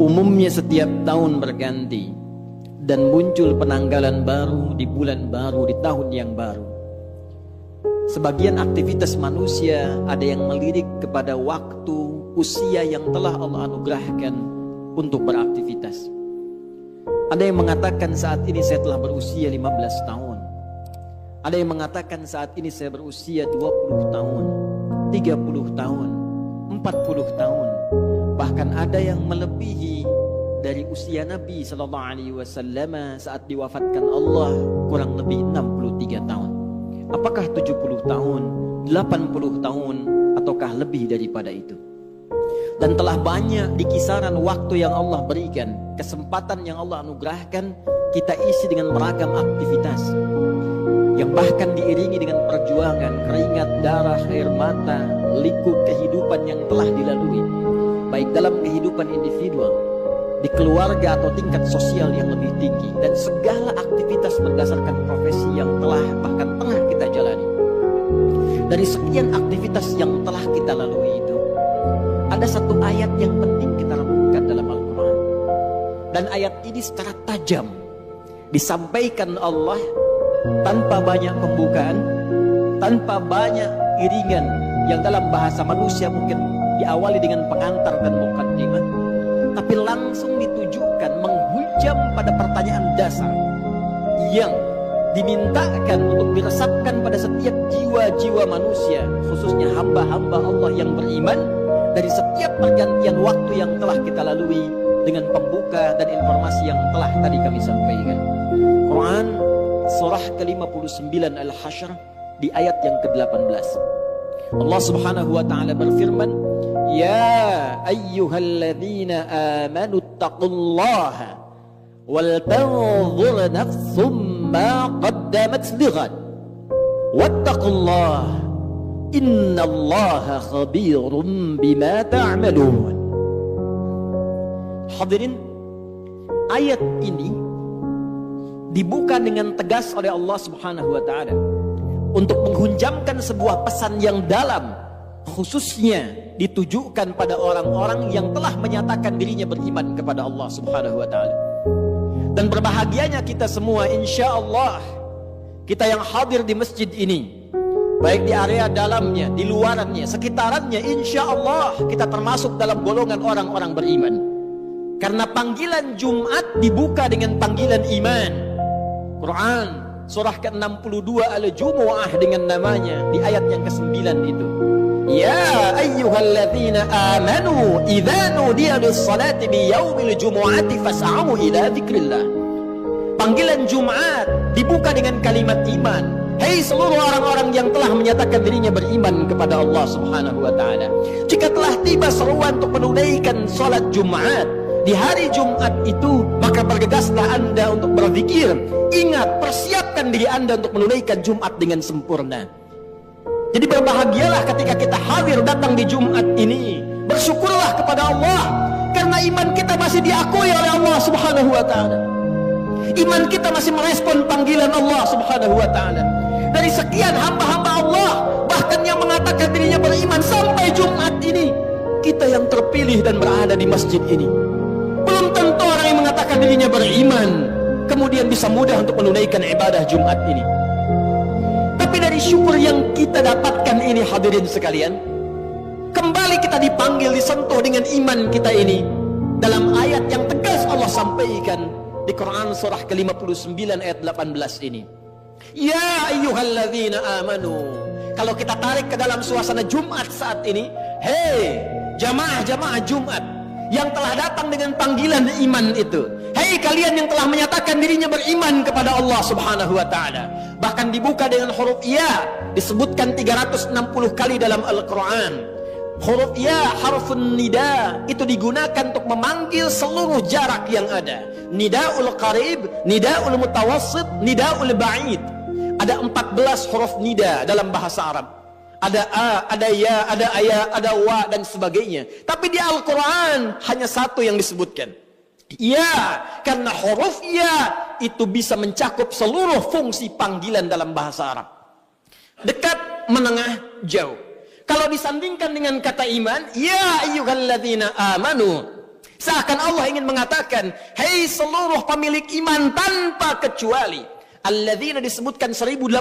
umumnya setiap tahun berganti dan muncul penanggalan baru di bulan baru di tahun yang baru. Sebagian aktivitas manusia ada yang melirik kepada waktu usia yang telah Allah anugerahkan untuk beraktivitas. Ada yang mengatakan saat ini saya telah berusia 15 tahun. Ada yang mengatakan saat ini saya berusia 20 tahun, 30 tahun, 40 tahun. Bahkan ada yang melebihi dari usia Nabi sallallahu alaihi wasallam saat diwafatkan Allah, kurang lebih 63 tahun. Apakah 70 tahun, 80 tahun, ataukah lebih daripada itu? Dan telah banyak di kisaran waktu yang Allah berikan, kesempatan yang Allah anugerahkan, kita isi dengan beragam aktivitas yang bahkan diiringi dengan perjuangan, keringat, darah, air mata, liku kehidupan yang telah dilalui, baik dalam kehidupan individual, di keluarga atau tingkat sosial yang lebih tinggi, dan segala aktivitas berdasarkan profesi yang telah bahkan tengah kita jalani. Dari sekian aktivitas yang telah kita lalui itu, ada satu ayat yang penting kita renungkan dalam Al-Quran. Dan ayat ini secara tajam disampaikan Allah tanpa banyak pembukaan, tanpa banyak iringan yang dalam bahasa manusia mungkin diawali dengan pengantar dan mukaddimah, tapi langsung ditujukan menghujam pada pertanyaan dasar yang dimintakan untuk diresapkan pada setiap jiwa-jiwa manusia, khususnya hamba-hamba Allah yang beriman, dari setiap pergantian waktu yang telah kita lalui dengan pembuka dan informasi yang telah tadi kami sampaikan. Quran surah ke-59 Al-Hasyr di ayat yang ke-18. Allah Subhanahu wa taala berfirman, "Ya ayyuhalladzina amanu taqullaha wal tanzur nafsum ma qaddamat lighad wattaqullaha innallaha khabirum bima ta'malun." Hadirin, ayat ini dibuka dengan tegas oleh Allah Subhanahu wa taala untuk menghujamkan sebuah pesan yang dalam, khususnya ditujukan pada orang-orang yang telah menyatakan dirinya beriman kepada Allah Subhanahu wa taala. Dan berbahagianya kita semua, insya Allah, kita yang hadir di masjid ini, baik di area dalamnya, di luarannya, sekitarannya, insya Allah kita termasuk dalam golongan orang-orang beriman. Karena panggilan Jumat dibuka dengan panggilan iman. Quran surah ke-62 Al-Jumu'ah dengan namanya di ayat yang ke-9 itu. Ya ayyuhalladzina amanu idza nudiya lis-salati min yaumil jumu'ati fas'au ila dzikrillah. Panggilan Jumat dibuka dengan kalimat iman. Hei seluruh orang-orang yang telah menyatakan dirinya beriman kepada Allah Subhanahu wa taala, jika telah tiba seruan untuk menunaikan salat Jumat di hari Jumat itu, maka bergegaslah Anda untuk berzikir. Ingat, persiapkan diri Anda untuk menunaikan Jumat dengan sempurna. Jadi berbahagialah ketika kita hadir datang di Jumat ini. Bersyukurlah kepada Allah karena iman kita masih diakui oleh Allah Subhanahu wa taala. Iman kita masih merespon panggilan Allah Subhanahu wa taala. Dari sekian hamba-hamba Allah, bahkan yang mengatakan dirinya beriman sampai Jumat ini, kita yang terpilih dan berada di masjid ini. Belum tentu orang yang mengatakan dirinya beriman kemudian bisa mudah untuk menunaikan ibadah Jumat ini. Tapi dari syukur yang kita dapatkan ini, hadirin sekalian, kembali kita dipanggil, disentuh dengan iman kita ini dalam ayat yang tegas Allah sampaikan di Quran surah ke-59 ayat 18 ini. Ya ayyuhalladzina amanu. Kalau kita tarik ke dalam suasana Jumat saat ini, hei jamaah-jamaah Jumat yang telah datang dengan panggilan iman itu, hei kalian yang telah menyatakan dirinya beriman kepada Allah Subhanahu wa taala. Bahkan dibuka dengan huruf ya, disebutkan 360 kali dalam Al-Quran. Huruf ya, harfun nida, itu digunakan untuk memanggil seluruh jarak yang ada. Nidaul qarib, nidaul mutawassit, nidaul ba'id. Ada 14 huruf nida dalam bahasa Arab. Ada a, ada ya, ada aya, ada wa, dan sebagainya. Tapi di Al-Quran hanya satu yang disebutkan. Ya, karena huruf ya itu bisa mencakup seluruh fungsi panggilan dalam bahasa Arab. Dekat, menengah, jauh. Kalau disandingkan dengan kata iman, ya ayyuhalladzina amanu, Seakan Allah ingin mengatakan, hei seluruh pemilik iman tanpa kecuali. Alladzina disebutkan 1080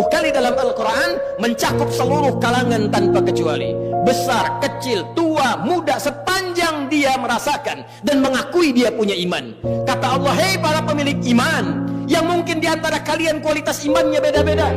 kali dalam Al-Quran, mencakup seluruh kalangan tanpa kecuali. Besar, kecil, tua, muda, sepanjang dia merasakan dan mengakui dia punya iman. Kata Allah, hei para pemilik iman, yang mungkin diantara kalian kualitas imannya beda-beda.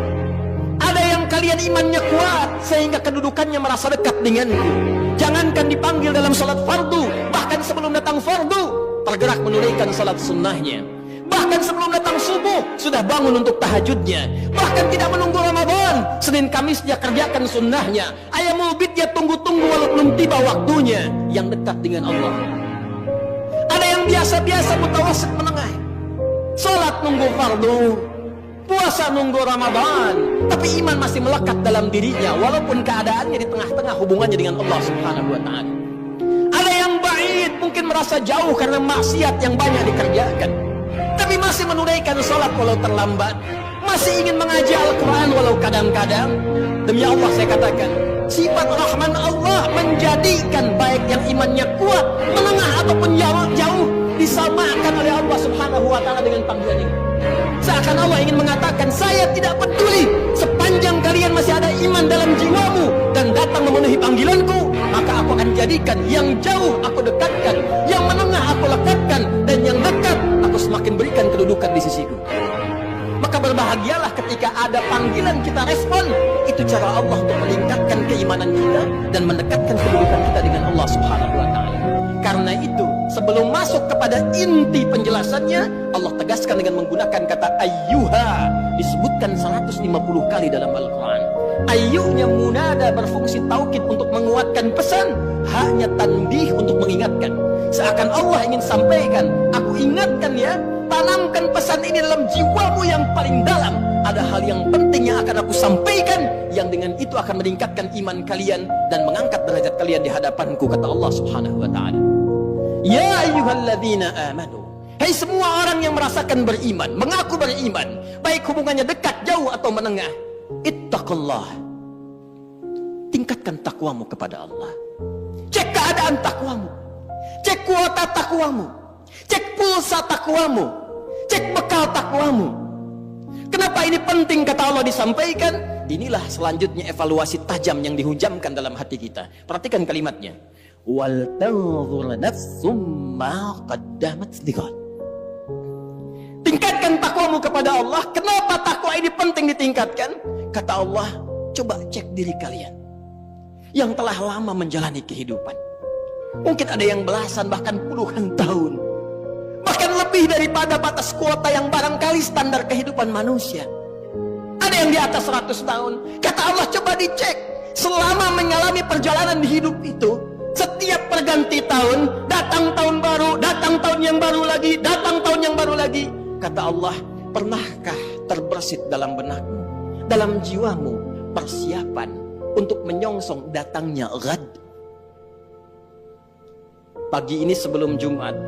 Ada yang kalian imannya kuat sehingga kedudukannya merasa dekat denganku. Jangankan dipanggil dalam salat fardu, bahkan sebelum datang fardu tergerak menunaikan salat sunnahnya. Bahkan sebelum datang subuh sudah bangun untuk tahajudnya. Bahkan tidak menunggu Ramadan, Senin Kamis dia kerjakan sunnahnya. Ayamul bid dia tunggu-tunggu walau belum tiba waktunya, yang dekat dengan Allah. Ada yang biasa-biasa mutawasit menengah, salat nunggu fardu, puasa nunggu Ramadan, tapi iman masih melekat dalam dirinya walaupun keadaannya di tengah-tengah hubungannya dengan Allah Subhanahu wa taala. Ada yang ba'id, mungkin merasa jauh karena maksiat yang banyak dikerjakan, tapi masih menunaikan sholat walau terlambat, masih ingin mengaji Al-Quran walau kadang-kadang. Demi Allah saya katakan, sifat Rahman Allah menjadikan baik yang imannya kuat, menengah ataupun jauh disamakan oleh Allah Subhanahu wa taala dengan panggilan ini. Seakan Allah ingin mengatakan, saya tidak peduli sepanjang kalian masih ada iman dalam jiwamu dan datang memenuhi panggilanku, maka aku akan jadikan yang jauh aku dekatkan, yang menengah aku lekatkan, dan yang dekat aku semakin berikan kedudukan di sisiku. Maka berbahagialah ketika ada panggilan kita respon. Itu cara Allah untuk meningkatkan keimanan kita dan mendekatkan kedudukan kita dengan Allah Subhanahu wa taala. Karena itu, sebelum masuk kepada inti penjelasannya, Allah tegaskan dengan menggunakan kata ayyuha, disebutkan 150 kali dalam Al-Quran. Ayyuhnya munada berfungsi taukid untuk menguatkan pesan, haknya tanbih untuk mengingatkan. Seakan Allah ingin sampaikan, aku ingatkan ya, tanamkan pesan ini dalam jiwamu yang paling dalam. Ada hal yang penting yang akan aku sampaikan, yang dengan itu akan meningkatkan iman kalian dan mengangkat derajat kalian di hadapanku, kata Allah Subhanahu wa taala. Ya ayyuhalladzina amanu, hai semua orang yang merasakan beriman, mengaku beriman, baik hubungannya dekat, jauh atau menengah, ittaqullah, tingkatkan takwamu kepada Allah. Cek keadaan takwamu, cek kuota takwamu, cek pulsa takwamu, cek bekal takwamu. Kenapa ini penting kata Allah disampaikan? Inilah selanjutnya evaluasi tajam yang dihujamkan dalam hati kita. Perhatikan kalimatnya, wal tanzur nafsum ma qaddamat lighad. Tingkatkan takwamu kepada Allah. Kenapa takwa ini penting ditingkatkan? Kata Allah, coba cek diri kalian yang telah lama menjalani kehidupan. Mungkin ada yang belasan bahkan puluhan tahun, bahkan lebih daripada batas kuota yang barangkali standar kehidupan manusia. Ada yang di atas 100 tahun. Kata Allah, coba dicek selama mengalami perjalanan hidup itu. Setiap perganti tahun, datang tahun baru, datang tahun yang baru lagi, datang tahun yang baru lagi. Kata Allah, pernahkah terbersit dalam benakmu, dalam jiwamu, persiapan untuk menyongsong datangnya ghad? Pagi ini sebelum Jumat,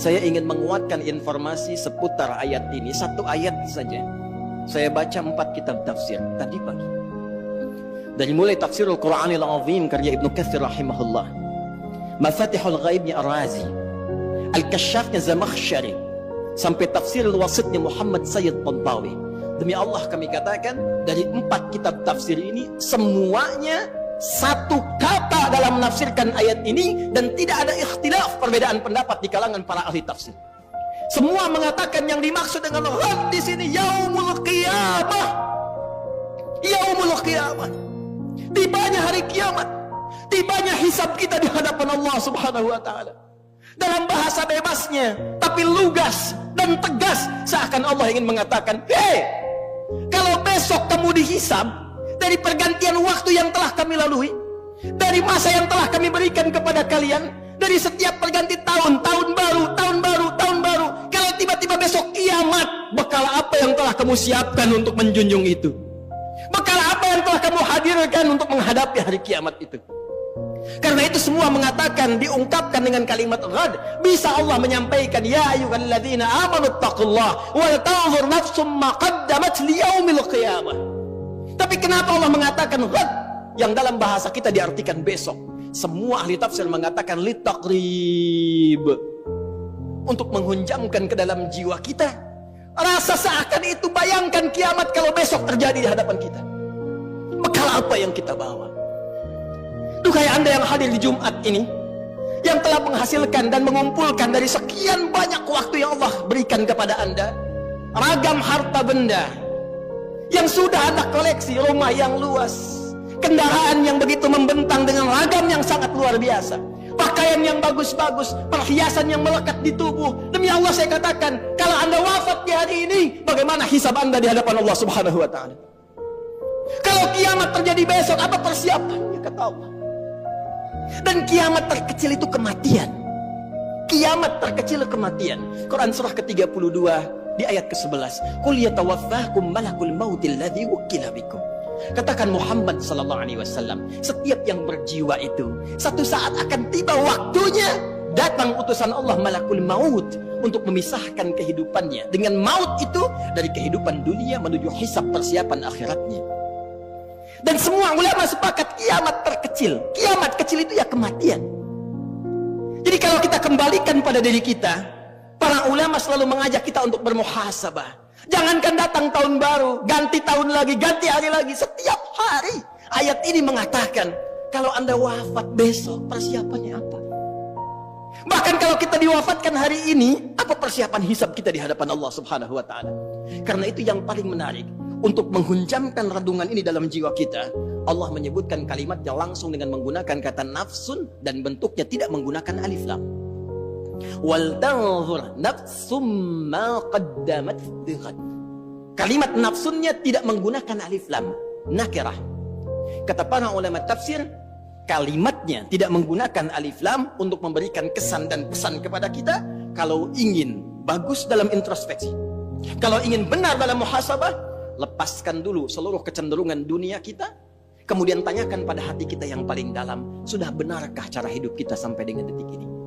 saya ingin menguatkan informasi seputar ayat ini. Satu ayat saja. Saya baca 4 kitab tafsir tadi pagi. Dari mulai Tafsirul Quranil Azim karya Ibnu Katsir rahimahullah, Mafatihul Ghaibnya Ar-Razi, Al-Kasyafnya Zamakhsyari, sampai Tafsirul Wasitnya Muhammad Sayyid Tantawi. Demi Allah kami katakan, dari 4 kitab tafsir ini semuanya satu kata dalam menafsirkan ayat ini, dan tidak ada ikhtilaf, perbedaan pendapat di kalangan para ahli tafsir. Semua mengatakan yang dimaksud dengan ghad di sini yaumul qiyamah. Yaumul qiyamah. Tibanya hari kiamat, tibanya hisab kita di hadapan Allah Subhanahu wa taala. Dalam bahasa bebasnya tapi lugas dan tegas, seakan Allah ingin mengatakan, "Hei, kalau besok kamu dihisab dari pergantian waktu yang telah kami lalui, dari masa yang telah kami berikan kepada kalian, dari setiap perganti tahun, tahun baru, tahun baru, tahun baru, kalau tiba-tiba besok kiamat, bekal apa yang telah kamu siapkan untuk menjunjung itu? Bekal apa yang telah kamu hadirkan untuk menghadapi hari kiamat itu?" Karena itu semua mengatakan, diungkapkan dengan kalimat ghad. Bisa Allah menyampaikan, ya ayyuhalladzina amanu taqullaha wal tanzur nafsum ma qaddamat liyaumil qiyamah. Tapi kenapa Allah mengatakan ghad yang dalam bahasa kita diartikan besok? Semua ahli tafsir mengatakan litaqrib, untuk menghunjamkan ke dalam jiwa kita rasa seakan itu. Bayangkan kiamat kalau besok terjadi di hadapan kita, bekal apa yang kita bawa? Duhai Anda yang hadir di Jumat ini, yang telah menghasilkan dan mengumpulkan dari sekian banyak waktu yang Allah berikan kepada Anda, ragam harta benda yang sudah Anda koleksi, rumah yang luas, kendaraan yang begitu membentang dengan ragam yang sangat luar biasa, pakaian yang bagus-bagus, perhiasan yang melekat di tubuh. Demi Allah saya katakan, kalau Anda wafat di hari ini, bagaimana hisab Anda di hadapan Allah Subhanahu wa taala? Kalau kiamat terjadi besok, apa persiapannya kata Allah? Dan kiamat terkecil itu kematian. Kiamat terkecil kematian. Quran surah ke-32 di ayat ke-11. Qul yatawaffakum malakul mautil ladzi wukkila bikum. Katakan Muhammad sallallahu alaihi wasallam, setiap yang berjiwa itu satu saat akan tiba waktunya, datang utusan Allah malakul maut untuk memisahkan kehidupannya dengan maut itu dari kehidupan dunia menuju hisab persiapan akhiratnya. Dan semua ulama sepakat kiamat terkecil. Kiamat kecil itu ya kematian. Jadi kalau kita kembalikan pada diri kita, para ulama selalu mengajak kita untuk bermuhasabah. Jangankan datang tahun baru, ganti tahun lagi, ganti hari lagi, setiap hari. Ayat ini mengatakan, kalau Anda wafat besok, persiapannya apa? Bahkan kalau kita diwafatkan hari ini, apa persiapan hisab kita di hadapan Allah Subhanahu wa taala? Karena itu yang paling menarik, untuk menghunjamkan renungan ini dalam jiwa kita, Allah menyebutkan kalimatnya langsung dengan menggunakan kata nafsun, dan bentuknya tidak menggunakan alif lam. Wal tanzur nafsum ma qaddamat lighad. Kalimat nafsunnya tidak menggunakan alif lam, nakirah. Kata para ulama tafsir, kalimatnya tidak menggunakan alif lam untuk memberikan kesan dan pesan kepada kita. Kalau ingin bagus dalam introspeksi, kalau ingin benar dalam muhasabah, lepaskan dulu seluruh kecenderungan dunia kita, kemudian tanyakan pada hati kita yang paling dalam, sudah benarkah cara hidup kita sampai dengan detik ini?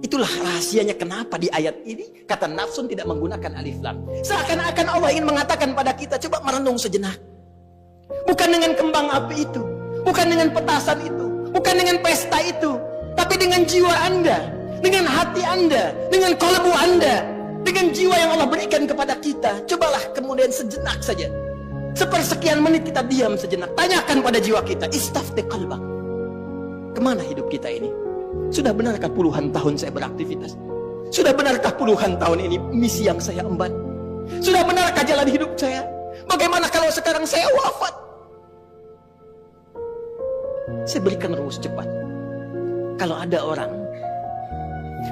Itulah rahasianya kenapa di ayat ini kata nafsun tidak menggunakan alif lam. Seakan-akan Allah ingin mengatakan pada kita, coba merenung sejenak. Bukan dengan kembang api itu, bukan dengan petasan itu, bukan dengan pesta itu, tapi dengan jiwa Anda, dengan hati Anda, dengan kolbu Anda, dengan jiwa yang Allah berikan kepada kita. Cobalah kemudian sejenak saja, sepersekian menit kita diam sejenak, tanyakan pada jiwa kita, istafti qalbak, kemana hidup kita ini? Sudah benarkah puluhan tahun saya beraktivitas? Sudah benarkah puluhan tahun ini misi yang saya emban? Sudah benarkah jalan hidup saya? Bagaimana kalau sekarang saya wafat? Saya berikan rumus cepat. Kalau ada orang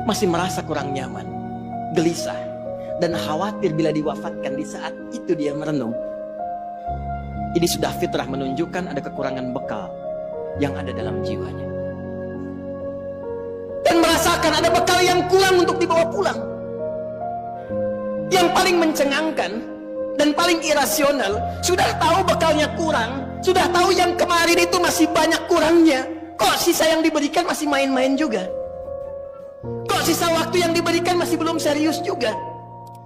masih merasa kurang nyaman, gelisah, dan khawatir bila diwafatkan di saat itu dia merenung, ini sudah fitrah menunjukkan ada kekurangan bekal yang ada dalam jiwanya, dan merasakan ada bekal yang kurang untuk dibawa pulang. Yang paling mencengangkan dan paling irasional, sudah tahu bekalnya kurang, sudah tahu yang kemarin itu masih banyak kurangnya, kok sisa yang diberikan masih main-main juga, kok sisa waktu yang diberikan masih belum serius juga.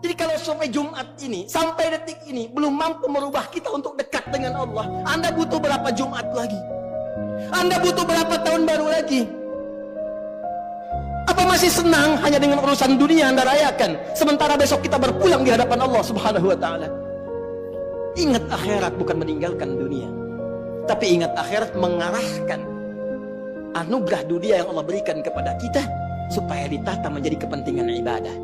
Jadi kalau sampai Jumat ini, sampai detik ini belum mampu merubah kita untuk dekat dengan Allah, Anda butuh berapa Jumat lagi? Anda butuh berapa tahun baru lagi? Apa masih senang hanya dengan urusan dunia Anda rayakan, sementara besok kita berpulang di hadapan Allah Subhanahu wa taala? Ingat akhirat bukan meninggalkan dunia, tapi ingat akhirat mengarahkan anugerah dunia yang Allah berikan kepada kita supaya ditata menjadi kepentingan ibadah.